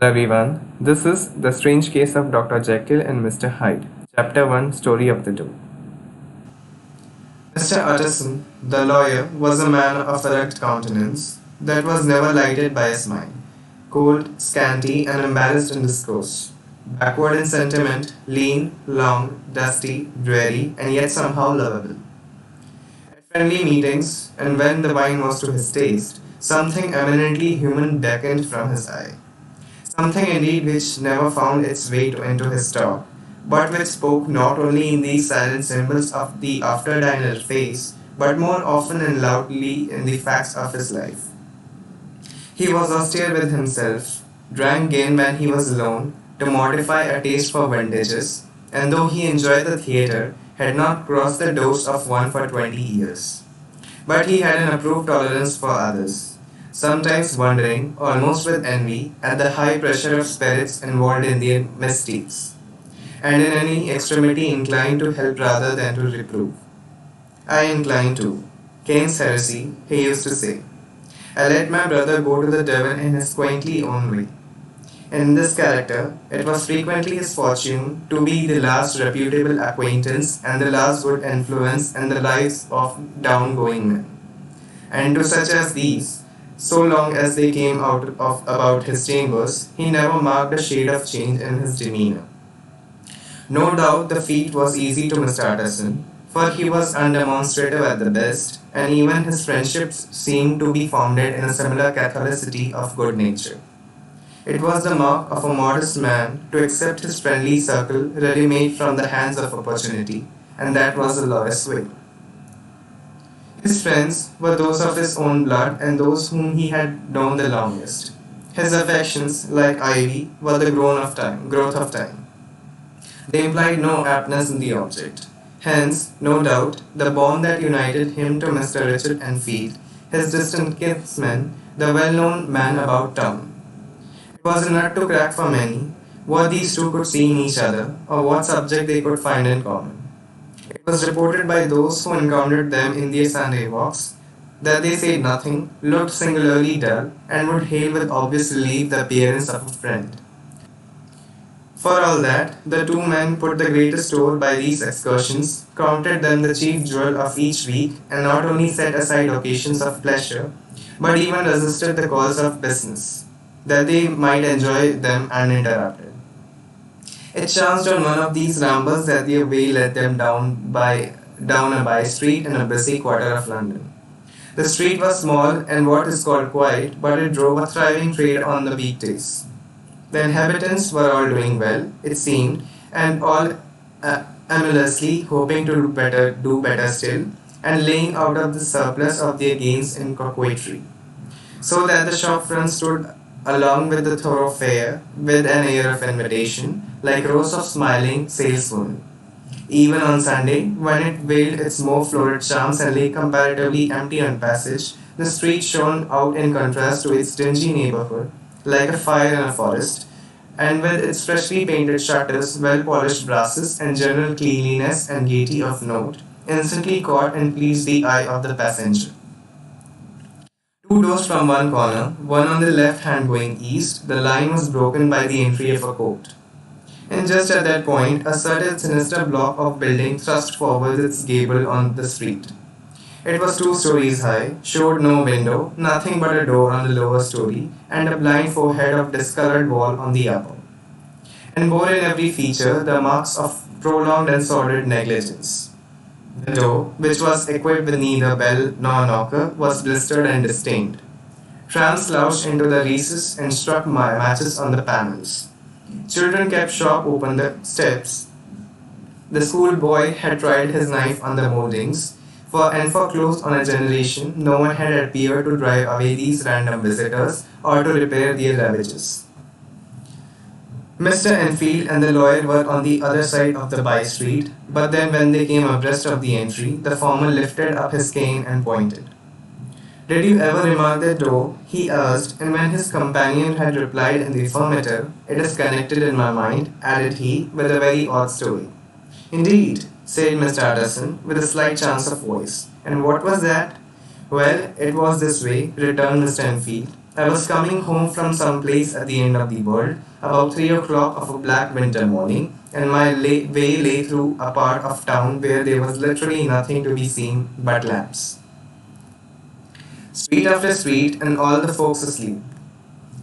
Hello everyone, this is The Strange Case of Dr. Jekyll and Mr. Hyde, Chapter 1 Story of the Door. Mr. Utterson, the lawyer, was a man of a rugged countenance that was never lighted by a smile, cold, scanty, and embarrassed in discourse. Backward in sentiment, lean, long, dusty, dreary, and yet somehow lovable. At friendly meetings, and when the wine was to his taste, something eminently human beckoned from his eye. Something indeed which never found its way into his talk, but which spoke not only in these silent symbols of the after diner face, but more often and loudly in the facts of his life. He was austere with himself, drank gin when he was alone, to mortify a taste for vintages, and though he enjoyed the theatre, had not crossed the doors of one for 20 years. But he had an approved tolerance for others, sometimes wondering, almost with envy, at the high pressure of spirits involved in their misdeeds, and in any extremity inclined to help rather than to reprove. I incline to. Cain's heresy, he used to say. I let my brother go to the devil in his quaintly own way. In this character, it was frequently his fortune to be the last reputable acquaintance and the last good influence in the lives of downgoing men. And to such as these, so long as they came out of about his chambers, he never marked a shade of change in his demeanour. No doubt the feat was easy to Mr. Utterson, for he was undemonstrative at the best, and even his friendships seemed to be founded in a similar catholicity of good nature. It was the mark of a modest man to accept his friendly circle ready made from the hands of opportunity, and that was the lawyer's way. His friends were those of his own blood and those whom he had known the longest. His affections, like ivy, were the growth of time. They implied no aptness in the object. Hence, no doubt, the bond that united him to Mr. Richard Enfield, his distant kinsman, the well-known man about town. It was a nut to crack for many, what these two could see in each other, or what subject they could find in common. It was reported by those who encountered them in their Sunday walks that they said nothing, looked singularly dull, and would hail with obvious relief the appearance of a friend. For all that, the two men put the greatest store by these excursions, counted them the chief jewel of each week, and not only set aside occasions of pleasure, but even resisted the calls of business, that they might enjoy them uninterrupted. It chanced on one of these rambles that their way led them down a by street in a busy quarter of London. The street was small and what is called quiet, but it drove a thriving trade on the weekdays. The inhabitants were all doing well, it seemed, and all aimlessly hoping to do better still, and laying out of the surplus of their gains in coquetry, so that the shop front stood along with the thoroughfare with an air of invitation, like rows of smiling saleswomen. Even on Sunday, when it veiled its more florid charms and lay comparatively empty on passage, the street shone out in contrast to its dingy neighborhood, like a fire in a forest, and with its freshly painted shutters, well polished brasses, and general cleanliness and gaiety of note, instantly caught and pleased the eye of the passenger. Two doors from one corner, one on the left hand going east, the line was broken by the entry of a court. And just at that point, a certain sinister block of building thrust forward its gable on the street. It was 2 stories high, showed no window, nothing but a door on the lower story, and a blind forehead of discolored wall on the upper, and bore in every feature the marks of prolonged and sordid negligence. The door, which was equipped with neither bell nor knocker, was blistered and disdained. Tramps slouched into the recess and struck matches on the panels. Children kept shop open the steps. The schoolboy had tried his knife on the moldings, for close on a generation, no one had appeared to drive away these random visitors or to repair their ravages. Mr. Enfield and the lawyer were on the other side of the by street, but then when they came abreast of the entry, the former lifted up his cane and pointed. Did you ever remark that door? He asked, and when his companion had replied in the affirmative, it is connected in my mind, added he, with a very odd story. Indeed, said Mr. Utterson, with a slight chance of voice. And what was that? Well, it was this way, returned Mr. Enfield. I was coming home from some place at the end of the world, about 3 o'clock of a black winter morning, and my way lay through a part of town where there was literally nothing to be seen but lamps. Street after street, and all the folks asleep.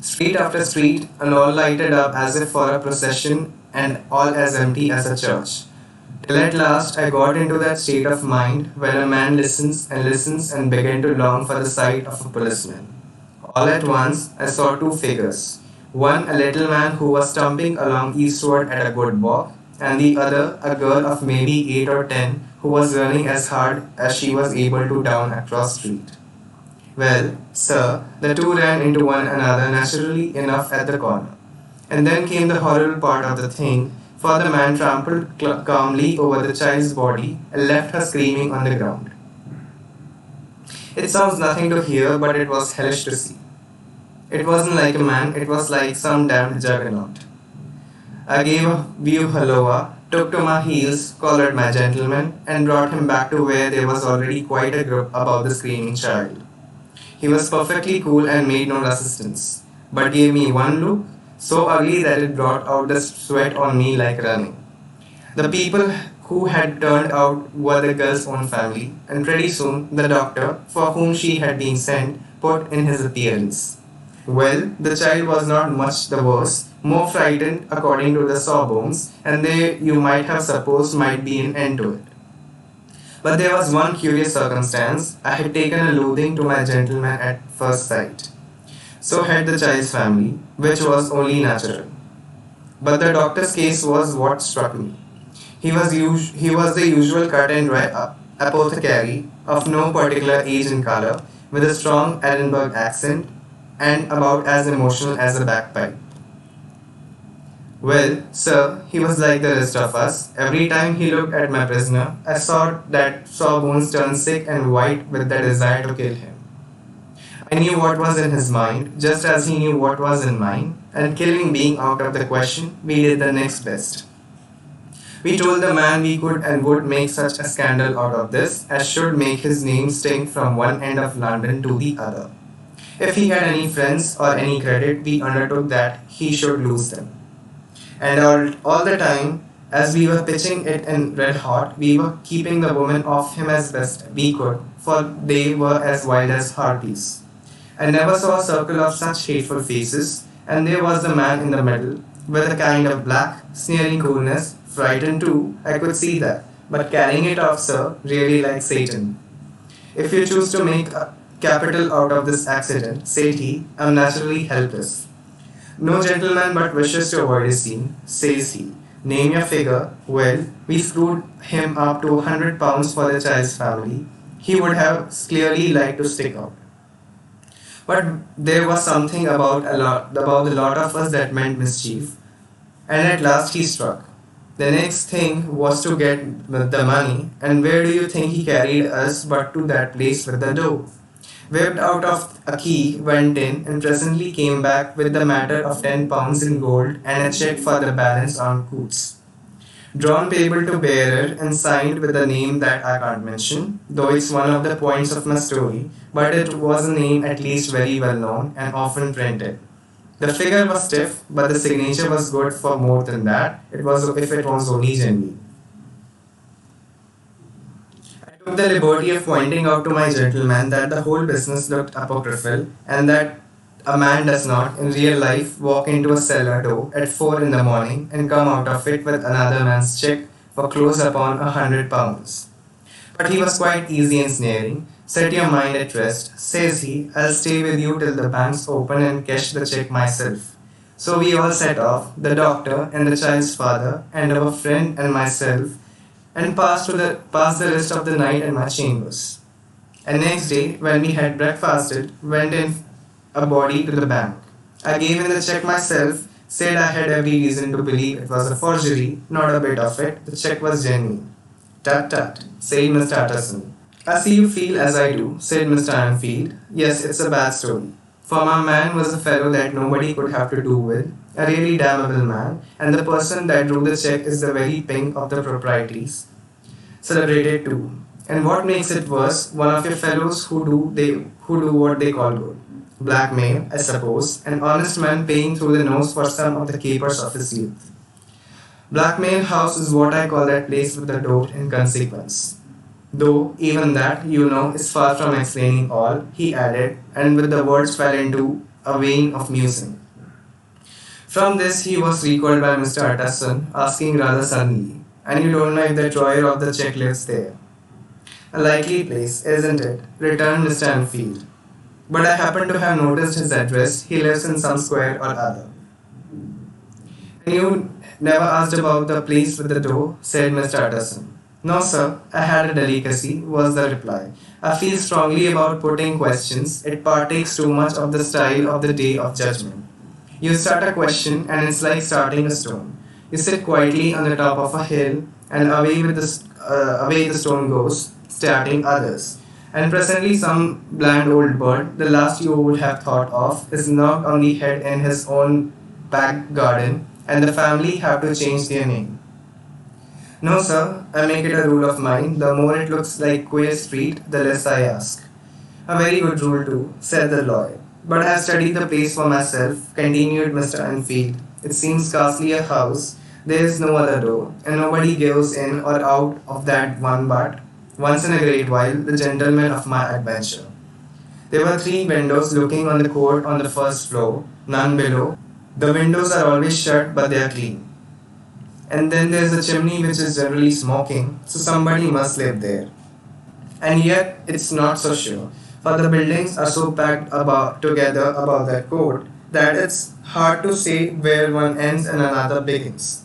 Street after street, and all lighted up as if for a procession, and all as empty as a church. Till at last I got into that state of mind when a man listens and began to long for the sight of a policeman. All at once I saw two figures. One a little man who was stumping along eastward at a good walk, and the other a girl of maybe 8 or 10 who was running as hard as she was able to down across street. Well, sir, the two ran into one another naturally enough at the corner. And then came the horrible part of the thing, for the man trampled calmly over the child's body and left her screaming on the ground. It sounds nothing to hear, but it was hellish to see. It wasn't like a man, it was like some damned juggernaut. I gave a view halloa, took to my heels, collared my gentleman, and brought him back to where there was already quite a group about the screaming child. He was perfectly cool and made no resistance, but gave me one look, so ugly that it brought out the sweat on me like running. The people who had turned out were the girl's own family, and pretty soon the doctor, for whom she had been sent, put in his appearance. Well, the child was not much the worse, more frightened according to the sawbones, and there you might have supposed might be an end to it. But there was one curious circumstance. I had taken a loathing to my gentleman at first sight. So had the child's family, which was only natural. But the doctor's case was what struck me. He was the usual cut and dry apothecary of no particular age and color, with a strong Edinburgh accent and about as emotional as a bagpipe. Well, sir, he was like the rest of us. Every time he looked at my prisoner, I saw that Sawbones turn sick and white with the desire to kill him. I knew what was in his mind, just as he knew what was in mine, and killing being out of the question, we did the next best. We told the man we could and would make such a scandal out of this as should make his name stink from one end of London to the other. If he had any friends or any credit, we undertook that he should lose them. And all the time, as we were pitching it in red hot, we were keeping the women off him as best we could, for they were as wild as harpies. I never saw a circle of such hateful faces, and there was the man in the middle, with a kind of black, sneering coolness, frightened too, I could see that, but carrying it off, sir, really like Satan. If you choose to make a capital out of this accident, said he, I am naturally helpless. No gentleman but wishes to avoid a scene, says he. Name your figure. Well, we screwed him up to £100 for the child's family. He would have clearly liked to stick out. But there was something about the lot of us that meant mischief. And at last he struck. The next thing was to get the money, and where do you think he carried us but to that place with the dough? Whipped out of a key, went in, and presently came back with the matter of £10 in gold and a cheque for the balance on Coots. Drawn payable to bearer and signed with a name that I can't mention, though it's one of the points of my story, but it was a name at least very well known and often printed. The figure was stiff, but the signature was good for more than that. It was if it was only genuine. I took the liberty of pointing out to my gentleman that the whole business looked apocryphal, and that a man does not, in real life, walk into a cellar door at 4 in the morning and come out of it with another man's cheque for close upon £100. But he was quite easy and sneering. Set your mind at rest, says he. I'll stay with you till the banks open and cash the cheque myself. So we all set off, the doctor and the child's father and our friend and myself, and passed the rest of the night in my chambers. And next day, when we had breakfasted, went in a body to the bank. I gave in the cheque myself, said I had every reason to believe it was a forgery, not a bit of it, the cheque was genuine. Tut tut, said Mr. Utterson. I see you feel as I do, said Mr. Anfield. Yes, it's a bad story. For my man was a fellow that nobody could have to do with, a really damnable man, and the person that drew the cheque is the very pink of the proprieties. Celebrated too. And what makes it worse, one of your fellows who do what they call good. Blackmail, I suppose, an honest man paying through the nose for some of the capers of his youth. Blackmail House is what I call that place with the door in consequence. Though even that, is far from explaining all, he added, and with the words fell into a vein of musing. From this, he was recalled by Mr. Utterson, asking rather suddenly, "And you don't know if the drawer of the check lives there?" "A likely place, isn't it?" returned Mr. Enfield. "But I happen to have noticed his address. He lives in some square or other." "And you never asked about the place with the door?" said Mr. Utterson. "No, sir, I had a delicacy," was the reply. "I feel strongly about putting questions. It partakes too much of the style of the day of judgment. You start a question, and it's like starting a stone. You sit quietly on the top of a hill, and away the stone goes, starting others. And presently, some bland old bird, the last you would have thought of, is knocked on the head in his own back garden, and the family have to change their name. No, sir, I make it a rule of mine. The more it looks like Queer Street, the less I ask. A very good rule, too, said the lawyer. But I have studied the place for myself, continued Mr. Enfield. It seems scarcely a house. There is no other door, and nobody goes in or out of that one but, once in a great while, the gentleman of my adventure. There were 3 windows looking on the court on the first floor, none below. The windows are always shut, but they are clean. And then there's a chimney which is generally smoking, so somebody must live there. And yet, it's not so sure, for the buildings are so packed together above that court that it's hard to say where one ends and another begins.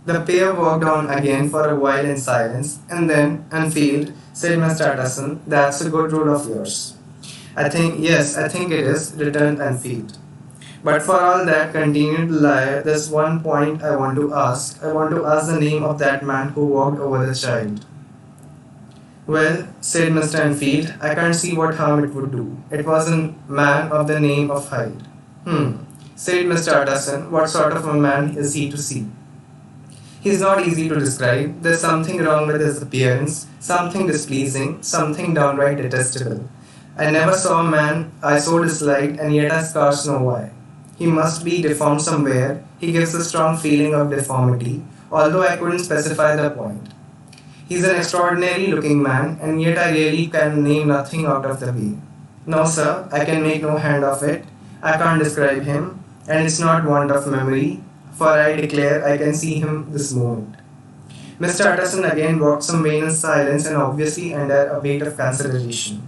The pair walked on again for a while in silence, and then, Enfield, said Mr. Utterson, "That's a good rule of yours." Yes, I think it is, returned Enfield. "But for all that," continued the liar, "there's one point I want to ask. I want to ask the name of that man who walked over the child." "Well," said Mr. Enfield, "I can't see what harm it would do. It was a man of the name of Hyde." Said Mr. Utterson, "what sort of a man is he to see?" "He's not easy to describe. There's something wrong with his appearance, something displeasing, something downright detestable. I never saw a man I so disliked, and yet I scarce know why. He must be deformed somewhere. He gives a strong feeling of deformity, although I couldn't specify the point. He's an extraordinary looking man, and yet I really can name nothing out of the way. No, sir, I can make no hand of it. I can't describe him, and it's not want of memory, for I declare I can see him this moment." Mr. Utterson again walked some way in silence and obviously under a weight of consideration.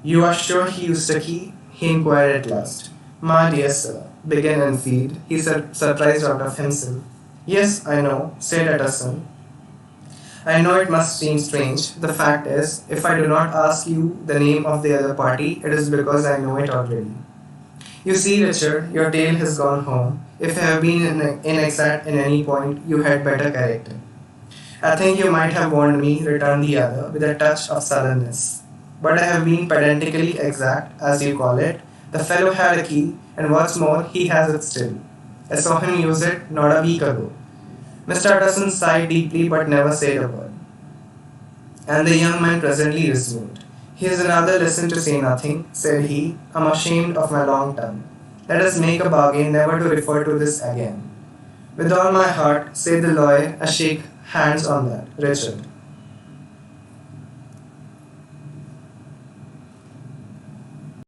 "You are sure he used a key?" he inquired at last. "My dear sir," began Enfield, he surprised out of himself. "Yes, I know," said Utterson. "I know it must seem strange. The fact is, if I do not ask you the name of the other party, it is because I know it already. You see, Richard, your tale has gone home. If I have been inexact in any point, you had better correct it." "I think you might have warned me," returned the other, with a touch of sullenness. "But I have been pedantically exact, as you call it. The fellow had a key, and what's more, he has it still. I saw him use it not a week ago." Mr. Utterson sighed deeply but never said a word. And the young man presently resumed. "Here's another lesson to say nothing," said he. "I'm ashamed of my long tongue. Let us make a bargain never to refer to this again." "With all my heart," said the lawyer. "I shake hands on that, Richard.